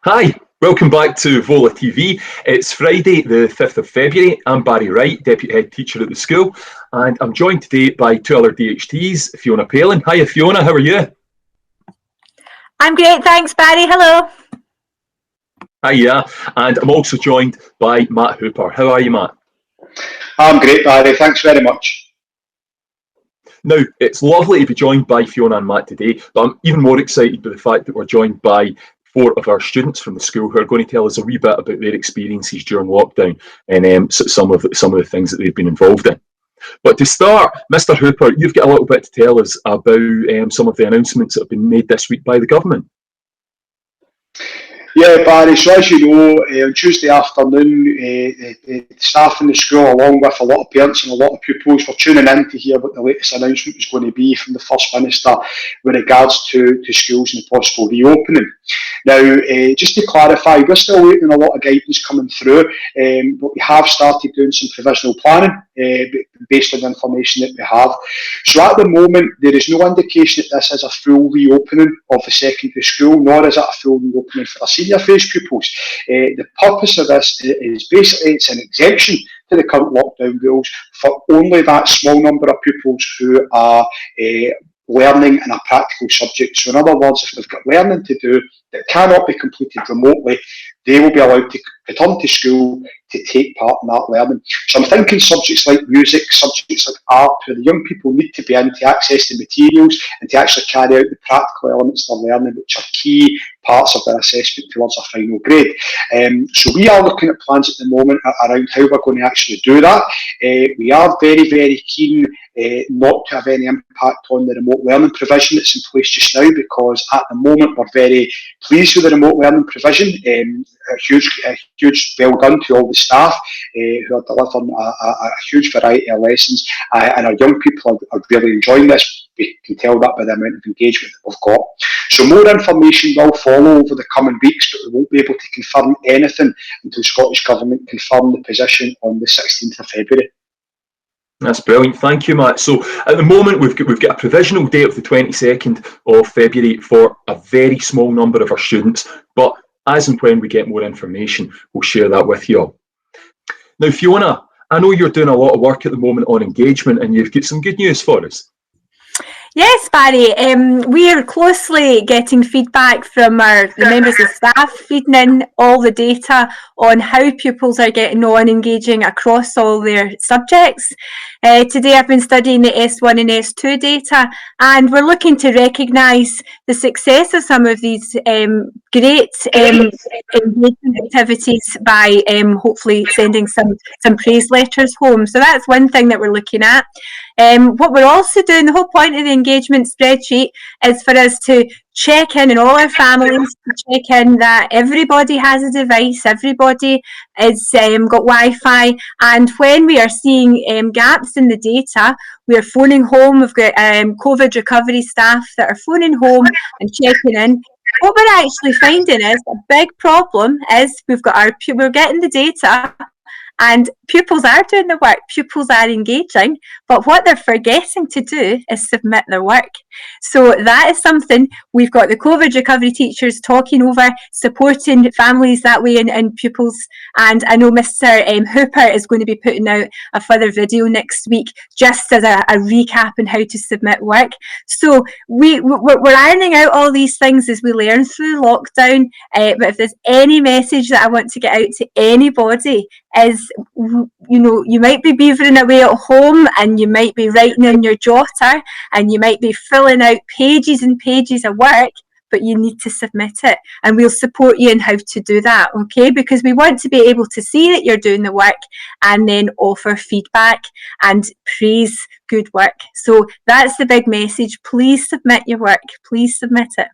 Hi, welcome back to Vola Tv. It's Friday the 5th of February. I'm Barry Wright, Deputy Head Teacher at the school, and I'm joined today by two other DHTs, Fiona Palin. Hiya Fiona, how are you? I'm great, thanks Barry, hello. Hiya, and I'm also joined by Matt Hooper. How are you, Matt? I'm great, Barry, thanks very much. Now, it's lovely to be joined by Fiona and Matt today, but I'm even more excited by the fact that we're joined by four of our students from the school who are going to tell us a wee bit about their experiences during lockdown and some of the things that they've been involved in. But to start, Mr. Hooper, you've got a little bit to tell us about some of the announcements that have been made this week by the government. Yeah, Barry, so as you know, on Tuesday afternoon, the staff in the school, along with a lot of parents and a lot of pupils, were tuning in to hear what the latest announcement was going to be from the First Minister with regards to schools and the possible reopening. Now, just to clarify, we're still waiting on a lot of guidance coming through, but we have started doing some provisional planning based on the information that we have. So at the moment, there is no indication that this is a full reopening of the secondary school, nor is it a full reopening for the senior phase pupils. The purpose of this is basically it's an exemption to the current lockdown rules for only that small number of pupils who are learning in a practical subject. So in other words, if they've got learning to do that cannot be completed remotely, they will be allowed to return to school to take part in that learning. So I'm thinking subjects like music, subjects like art, where the young people need to be in to access the materials and to actually carry out the practical elements of their learning, which are key parts of their assessment towards a final grade. So we are looking at plans at the moment around how we're going to actually do that. We are very, very keen not to have any impact on the remote learning provision that's in place just now, because at the moment we're very pleased with the remote learning provision. A huge well done to all the staff who are delivering a huge variety of lessons, and our young people are really enjoying this. We can tell that by the amount of engagement that we've got. So more information will follow over the coming weeks, but we won't be able to confirm anything until Scottish Government confirm the position on the 16th of February. That's brilliant, thank you, Matt. So at the moment we've got a provisional date of the 22nd of February for a very small number of our students, but as and when we get more information, we'll share that with you all. Now, Fiona, I know you're doing a lot of work at the moment on engagement, and you've got some good news for us. Yes, Barry, we are closely getting feedback from the members of staff, feeding in all the data on how pupils are getting on engaging across all their subjects. Today I've been studying the S1 and S2 data, and we're looking to recognise the success of some of these great engagement activities by hopefully sending some praise letters home. So that's one thing that we're looking at. What we're also doing, the whole point of the engagement spreadsheet is for us to check in all our families, to check in that everybody has a device, everybody is got Wi-Fi, and when we are seeing gaps in the data, we are phoning home. We've got COVID recovery staff that are phoning home and checking in. What we're actually finding is a big problem is we're getting the data, and pupils are doing the work, pupils are engaging, but what they're forgetting to do is submit their work. So that is something we've got the COVID recovery teachers talking over, supporting families that way and pupils. And I know Mr. Hooper is going to be putting out a further video next week just as a recap on how to submit work. So we're ironing out all these things as we learn through lockdown. But if there's any message that I want to get out to anybody is, you might be beavering away at home and you might be writing in your jotter and you might be filling out pages and pages of work, but you need to submit it, and we'll support you in how to do that, okay? Because we want to be able to see that you're doing the work and then offer feedback and praise good work. So that's the big message. Please submit your work. Please submit it.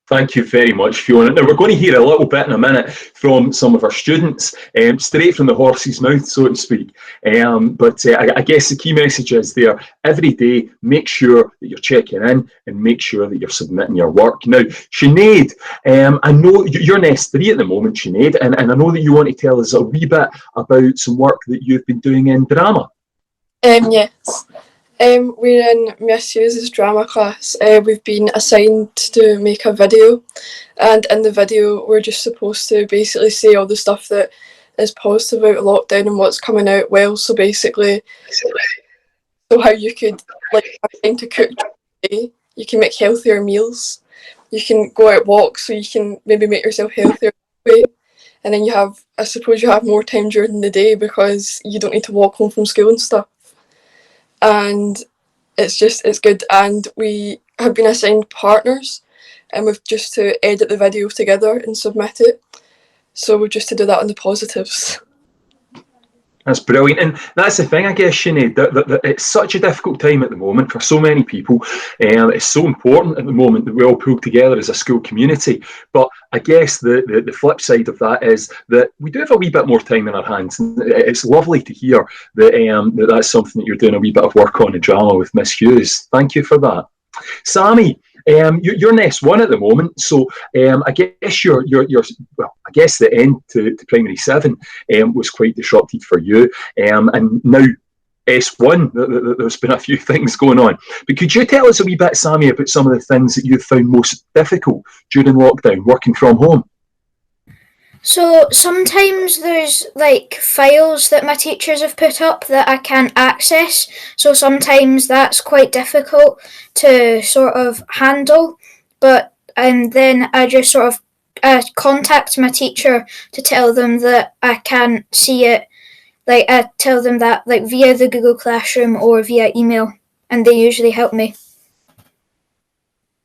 Thank you very much, Fiona. Now, we're going to hear a little bit in a minute from some of our students, straight from the horse's mouth, so to speak. But I guess the key message is there, every day, make sure that you're checking in and make sure that you're submitting your work. Now, Sinead, I know you're in S3 at the moment, Sinead, and I know that you want to tell us a wee bit about some work that you've been doing in drama. Yes. We're in Miss Hughes's drama class. We've been assigned to make a video, and in the video we're just supposed to basically say all the stuff that is positive about lockdown and what's coming out well. So basically, so how you could have time to cook during the day. You can make healthier meals. You can go out walks, so you can maybe make yourself healthier that way. And then I suppose you have more time during the day because you don't need to walk home from school and stuff. And it's good. And we have been assigned partners, and we've just to edit the video together and submit it. So we're just to do that on the positives. That's brilliant, and that's the thing, I guess, Sinead, that it's such a difficult time at the moment for so many people. It's so important at the moment that we all pull together as a school community. But I guess the flip side of that is that we do have a wee bit more time in our hands. It's lovely to hear that that's something that you're doing a wee bit of work on in drama with Miss Hughes. Thank you for that. Sammy, you're in S1 at the moment, so I guess I guess the end to primary 7 was quite disrupted for you, and now S1, there's been a few things going on. But could you tell us a wee bit, Sammy, about some of the things that you've found most difficult during lockdown, working from home? So sometimes there's like files that my teachers have put up that I can't access. So sometimes that's quite difficult to sort of handle. But then I just sort of contact my teacher to tell them that I can't see it. Like I tell them that like via the Google Classroom or via email, and they usually help me.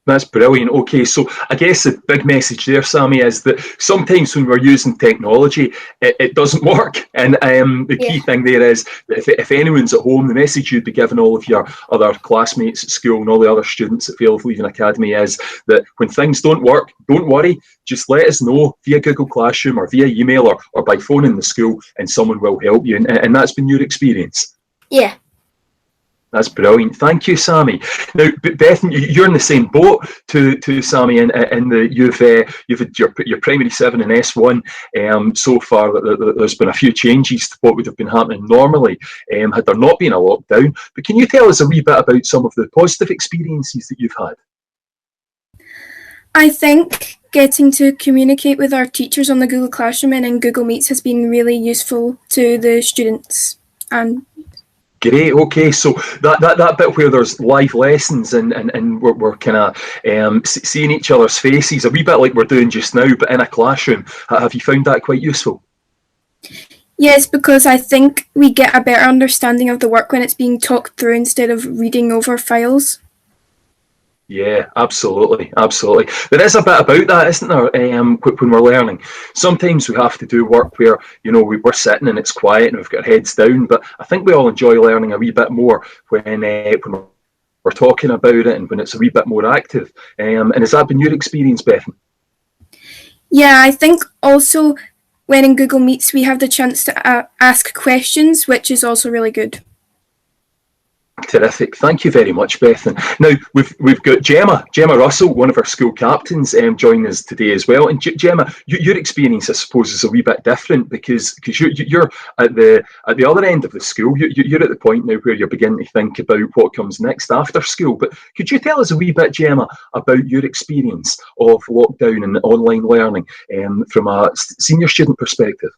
That's brilliant. Okay, so I guess the big message there, Sammy, is that sometimes when we're using technology, it doesn't work. And the key thing there is that if anyone's at home, the message you'd be giving all of your other classmates at school and all the other students at Vale of Leven Academy is that when things don't work, don't worry. Just let us know via Google Classroom or via email or by phone in the school, and someone will help you. And that's been your experience. Yeah. That's brilliant. Thank you, Sammy. Now, Bethan, you're in the same boat to Sammy, in the you've had your primary 7 and S1 so far. There's been a few changes to what would have been happening normally had there not been a lockdown. But can you tell us a wee bit about some of the positive experiences that you've had? I think getting to communicate with our teachers on the Google Classroom and in Google Meets has been really useful to the students. Great. Okay, so that bit where there's live lessons and we're kind of seeing each other's faces, a wee bit like we're doing just now, but in a classroom. Have you found that quite useful? Yes, because I think we get a better understanding of the work when it's being talked through instead of reading over files. Yeah, absolutely. There is a bit about that, isn't there, when we're learning. Sometimes we have to do work where, we're sitting and it's quiet and we've got our heads down, but I think we all enjoy learning a wee bit more when we're talking about it and when it's a wee bit more active. And has that been your experience, Bethan? Yeah, I think also when in Google Meets we have the chance to ask questions, which is also really good. Terrific. Thank you very much, Bethan. Now, we've got Gemma Russell, one of our school captains, joining us today as well. And Gemma, your experience, I suppose, is a wee bit different because you're at the other end of the school. You're at the point now where you're beginning to think about what comes next after school. But could you tell us a wee bit, Gemma, about your experience of lockdown and online learning from a senior student perspective?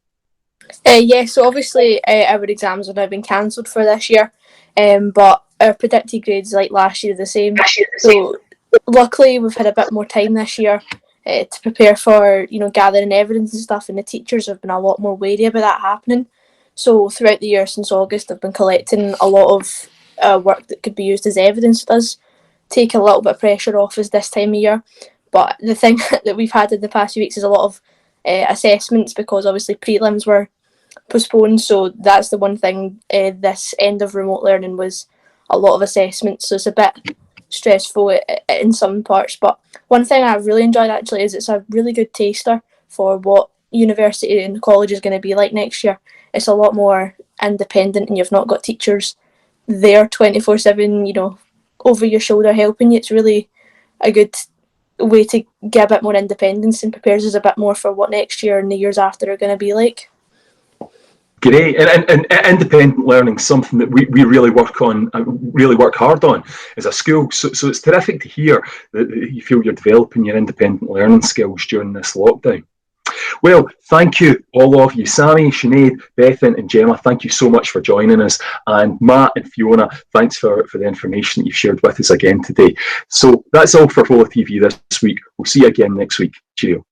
Yeah, so obviously our exams have now been cancelled for this year. But our predicted grades like last year are the same. So luckily we've had a bit more time this year to prepare for gathering evidence and stuff, and the teachers have been a lot more wary about that happening. So throughout the year since August I've been collecting a lot of work that could be used as evidence. It does take a little bit of pressure off us this time of year, but the thing that we've had in the past few weeks is a lot of assessments because obviously prelims were postponed, so that's the one thing this end of remote learning was a lot of assessments, so it's a bit stressful in some parts. But one thing I've really enjoyed actually is it's a really good taster for what university and college is going to be like next year. It's a lot more independent and you've not got teachers there 24/7 over your shoulder helping you. It's really a good way to get a bit more independence and prepares us a bit more for what next year and the years after are going to be like. Great, and independent learning, something that we really work on, really work hard on as a school. So it's terrific to hear that you feel you're developing your independent learning skills during this lockdown. Well, thank you, all of you. Sammy, Sinead, Bethan and Gemma, thank you so much for joining us. And Matt and Fiona, thanks for the information that you've shared with us again today. So that's all for Vola TV this week. We'll see you again next week. Cheerio.